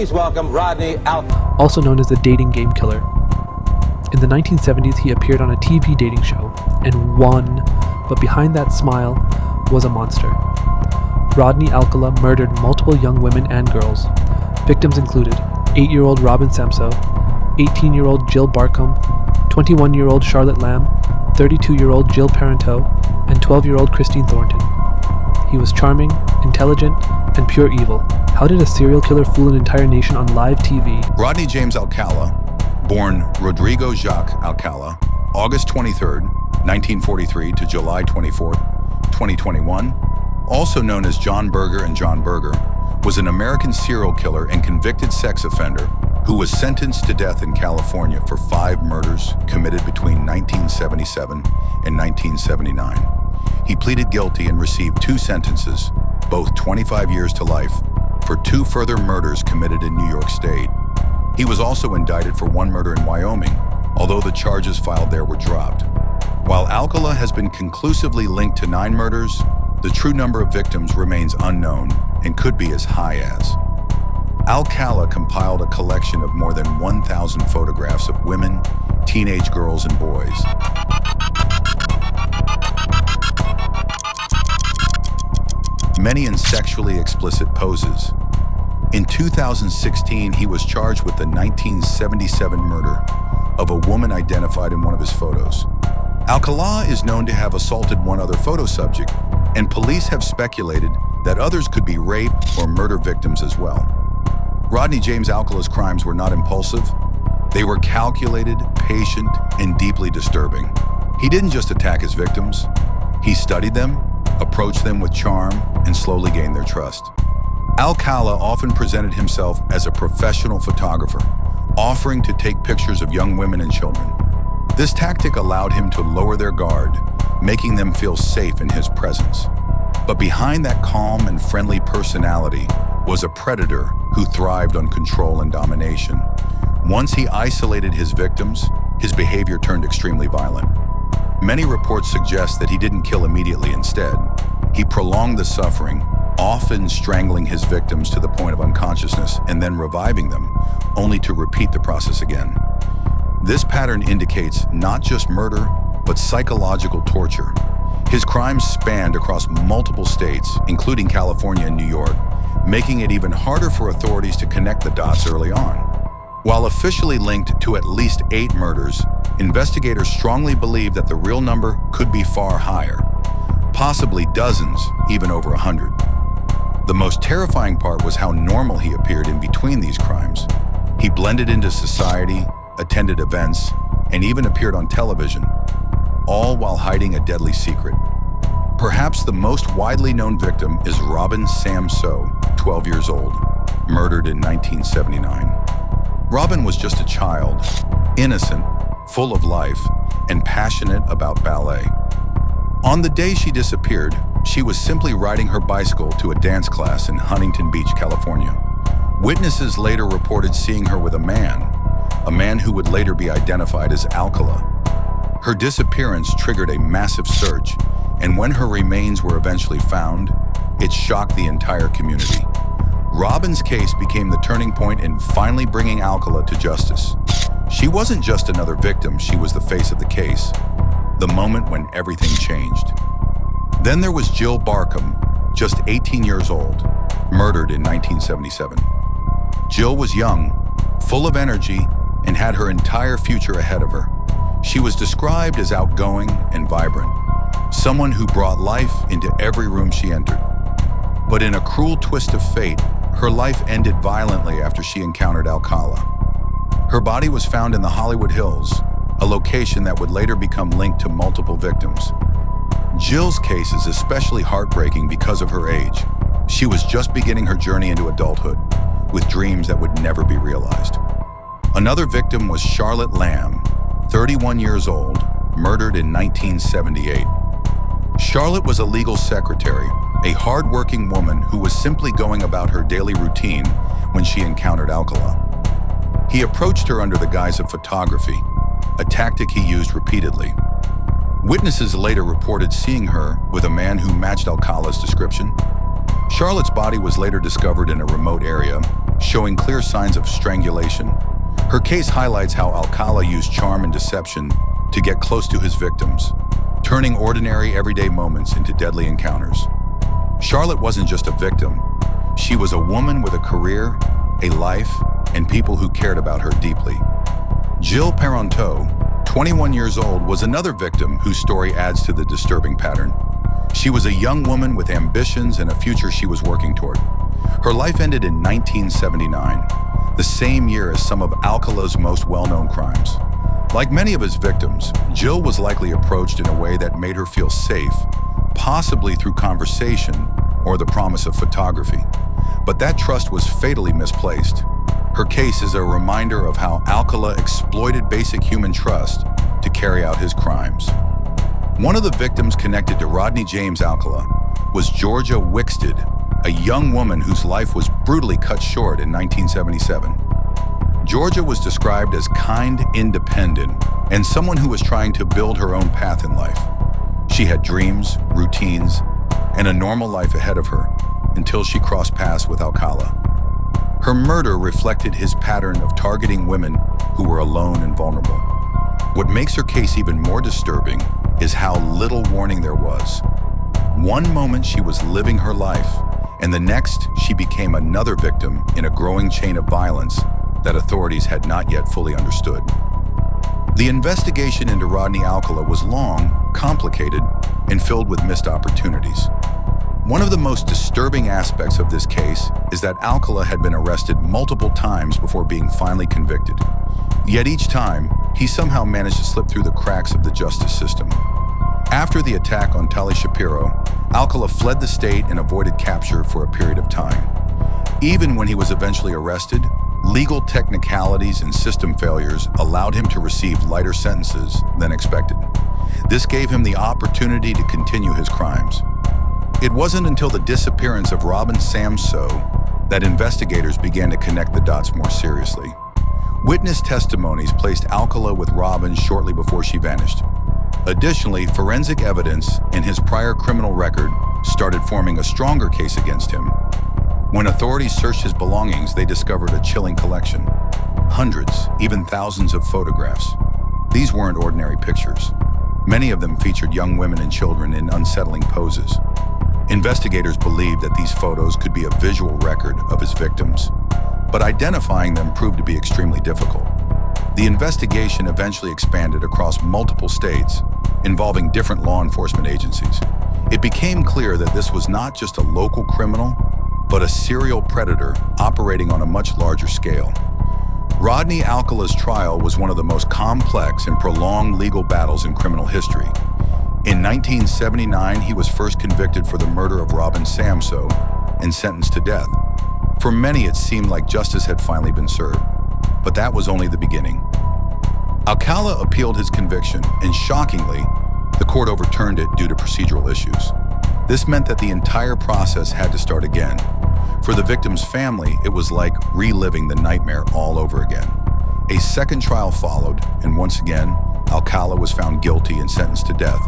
Please welcome Rodney Alcala. Also known as the dating game killer. In the 1970s, he appeared on a TV dating show and won, but behind that smile was a monster. Rodney Alcala murdered multiple young women and girls. Victims included 8-year-old Robin Samso, 18-year-old Jill Barcombe, 21-year-old Charlotte Lamb, 32-year-old Jill Parenteau, and 12-year-old Christine Thornton. He was charming, intelligent, and pure evil. How did a serial killer fool an entire nation on live TV? Rodney James Alcala, born Rodrigo Jacques Alcala, August 23, 1943 to July 24, 2021, also known as John Berger and John Berger, was an American serial killer and convicted sex offender who was sentenced to death in California for 5 murders committed between 1977 and 1979. He pleaded guilty and received 2 sentences, both 25 years to life, for 2 further murders committed in New York State. He was also indicted for 1 murder in Wyoming, although the charges filed there were dropped. While Alcala has been conclusively linked to 9 murders, the true number of victims remains unknown and could be as high as. Alcala compiled a collection of more than 1,000 photographs of women, teenage girls, and boys. Many in sexually explicit poses. In 2016, he was charged with the 1977 murder of a woman identified in one of his photos. Alcala is known to have assaulted 1 other photo subject, and police have speculated that others could be rape or murder victims as well. Rodney James Alcala's crimes were not impulsive. They were calculated, patient, and deeply disturbing. He didn't just attack his victims. He studied them, approached them with charm, and slowly gained their trust. Alcala often presented himself as a professional photographer, offering to take pictures of young women and children. This tactic allowed him to lower their guard, making them feel safe in his presence. But behind that calm and friendly personality was a predator who thrived on control and domination. Once he isolated his victims, his behavior turned extremely violent. Many reports suggest that he didn't kill immediately. Instead, he prolonged the suffering, often strangling his victims to the point of unconsciousness and then reviving them, only to repeat the process again. This pattern indicates not just murder, but psychological torture. His crimes spanned across multiple states, including California and New York, making it even harder for authorities to connect the dots early on. While officially linked to at least 8 murders, investigators strongly believe that the real number could be far higher, possibly dozens, even over 100. The most terrifying part was how normal he appeared in between these crimes. He blended into society, attended events, and even appeared on television, all while hiding a deadly secret. Perhaps the most widely known victim is Robin Samso, 12 years old, murdered in 1979. Robin was just a child, innocent, full of life, and passionate about ballet. On the day she disappeared, she was simply riding her bicycle to a dance class in Huntington Beach, California. Witnesses later reported seeing her with a man who would later be identified as Alcala. Her disappearance triggered a massive search, and when her remains were eventually found, it shocked the entire community. Robin's case became the turning point in finally bringing Alcala to justice. She wasn't just another victim, she was the face of the case, the moment when everything changed. Then there was Jill Barcombe, just 18 years old, murdered in 1977. Jill was young, full of energy, and had her entire future ahead of her. She was described as outgoing and vibrant, someone who brought life into every room she entered. But in a cruel twist of fate, her life ended violently after she encountered Alcala. Her body was found in the Hollywood Hills, a location that would later become linked to multiple victims. Jill's case is especially heartbreaking because of her age. She was just beginning her journey into adulthood, with dreams that would never be realized. Another victim was Charlotte Lamb, 31 years old, murdered in 1978. Charlotte was a legal secretary, a hard-working woman who was simply going about her daily routine when she encountered Alcala. He approached her under the guise of photography, a tactic he used repeatedly. Witnesses later reported seeing her with a man who matched Alcala's description. Charlotte's body was later discovered in a remote area, showing clear signs of strangulation. Her case highlights how Alcala used charm and deception to get close to his victims, turning ordinary, everyday moments into deadly encounters. Charlotte wasn't just a victim. She was a woman with a career, a life, and people who cared about her deeply. Jill Parenteau, 21 years old, was another victim whose story adds to the disturbing pattern. She was a young woman with ambitions and a future she was working toward. Her life ended in 1979, the same year as some of Alcala's most well-known crimes. Like many of his victims, Jill was likely approached in a way that made her feel safe, possibly through conversation or the promise of photography. But that trust was fatally misplaced. Her case is a reminder of how Alcala exploited basic human trust to carry out his crimes. One of the victims connected to Rodney James Alcala was Georgia Wixted, a young woman whose life was brutally cut short in 1977. Georgia was described as kind, independent, and someone who was trying to build her own path in life. She had dreams, routines, and a normal life ahead of her until she crossed paths with Alcala. Her murder reflected his pattern of targeting women who were alone and vulnerable. What makes her case even more disturbing is how little warning there was. One moment she was living her life, and the next she became another victim in a growing chain of violence that authorities had not yet fully understood. The investigation into Rodney Alcala was long, complicated, and filled with missed opportunities. One of the most disturbing aspects of this case is that Alcala had been arrested multiple times before being finally convicted. Yet each time, he somehow managed to slip through the cracks of the justice system. After the attack on Tali Shapiro, Alcala fled the state and avoided capture for a period of time. Even when he was eventually arrested, legal technicalities and system failures allowed him to receive lighter sentences than expected. This gave him the opportunity to continue his crimes. It wasn't until the disappearance of Robin Samsoe that investigators began to connect the dots more seriously. Witness testimonies placed Alcala with Robin shortly before she vanished. Additionally, forensic evidence in his prior criminal record started forming a stronger case against him. When authorities searched his belongings, they discovered a chilling collection. Hundreds, even thousands of photographs. These weren't ordinary pictures. Many of them featured young women and children in unsettling poses. Investigators believed that these photos could be a visual record of his victims, but identifying them proved to be extremely difficult. The investigation eventually expanded across multiple states, involving different law enforcement agencies. It became clear that this was not just a local criminal, but a serial predator operating on a much larger scale. Rodney Alcala's trial was one of the most complex and prolonged legal battles in criminal history. In 1979, he was first convicted for the murder of Robin Samsoe and sentenced to death. For many, it seemed like justice had finally been served, but that was only the beginning. Alcala appealed his conviction, and shockingly, the court overturned it due to procedural issues. This meant that the entire process had to start again. For the victim's family, it was like reliving the nightmare all over again. A second trial followed, and once again, Alcala was found guilty and sentenced to death.